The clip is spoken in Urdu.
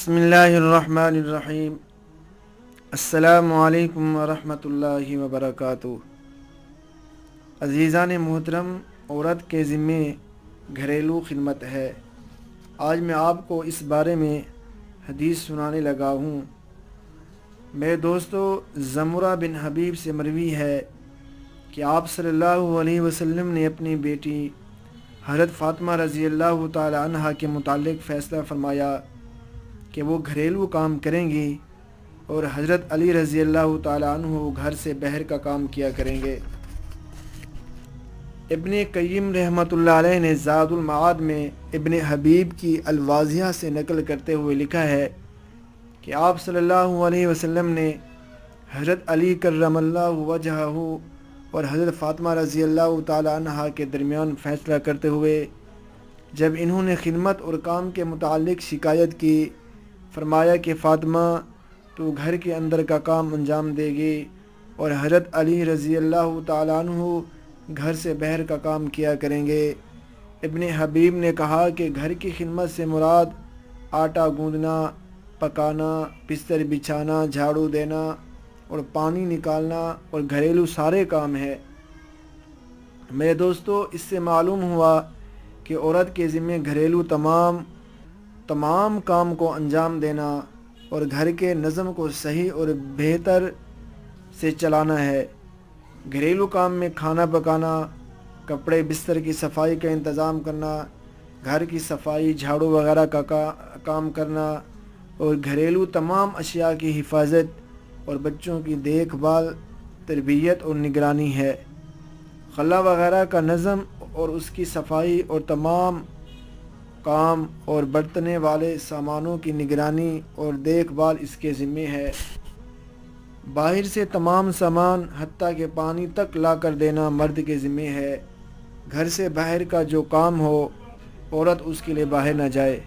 بسم اللہ الرحمن الرحیم۔ السلام علیکم ورحمۃ اللہ وبرکاتہ۔ عزیزان محترم، عورت کے ذمے گھریلو خدمت ہے۔ آج میں آپ کو اس بارے میں حدیث سنانے لگا ہوں۔ میرے دوستو، زمرہ بن حبیب سے مروی ہے کہ آپ صلی اللہ علیہ وسلم نے اپنی بیٹی حضرت فاطمہ رضی اللہ تعالی عنہا کے متعلق فیصلہ فرمایا کہ وہ گھریلو کام کریں گی اور حضرت علی رضی اللہ تعالی عنہ گھر سے باہر کا کام کیا کریں گے۔ ابن قیم رحمۃ اللہ علیہ نے زاد المعاد میں ابن حبیب کی الواضحہ سے نقل کرتے ہوئے لکھا ہے کہ آپ صلی اللہ علیہ وسلم نے حضرت علی کرم اللہ وجہہ اور حضرت فاطمہ رضی اللہ تعالی عنہا کے درمیان فیصلہ کرتے ہوئے جب انہوں نے خدمت اور کام کے متعلق شکایت کی، فرمایا کہ فاطمہ تو گھر کے اندر کا کام انجام دے گی اور حضرت علی رضی اللہ تعالی عنہ گھر سے باہر کا کام کیا کریں گے۔ ابن حبیب نے کہا کہ گھر کی خدمت سے مراد آٹا گوندنا، پکانا، بستر بچھانا، جھاڑو دینا اور پانی نکالنا اور گھریلو سارے کام ہے۔ میرے دوستو، اس سے معلوم ہوا کہ عورت کے ذمہ گھریلو تمام کام کو انجام دینا اور گھر کے نظم کو صحیح اور بہتر سے چلانا ہے۔ گھریلو کام میں کھانا پکانا، کپڑے بستر کی صفائی کا انتظام کرنا، گھر کی صفائی، جھاڑو وغیرہ کا کام کرنا اور گھریلو تمام اشیاء کی حفاظت اور بچوں کی دیکھ بھال، تربیت اور نگرانی ہے۔ خلا وغیرہ کا نظم اور اس کی صفائی اور تمام کام اور برتنے والے سامانوں کی نگرانی اور دیکھ بھال اس کے ذمے ہے۔ باہر سے تمام سامان حتیٰ کہ پانی تک لا کر دینا مرد کے ذمے ہے۔ گھر سے باہر کا جو کام ہو، عورت اس کے لیے باہر نہ جائے۔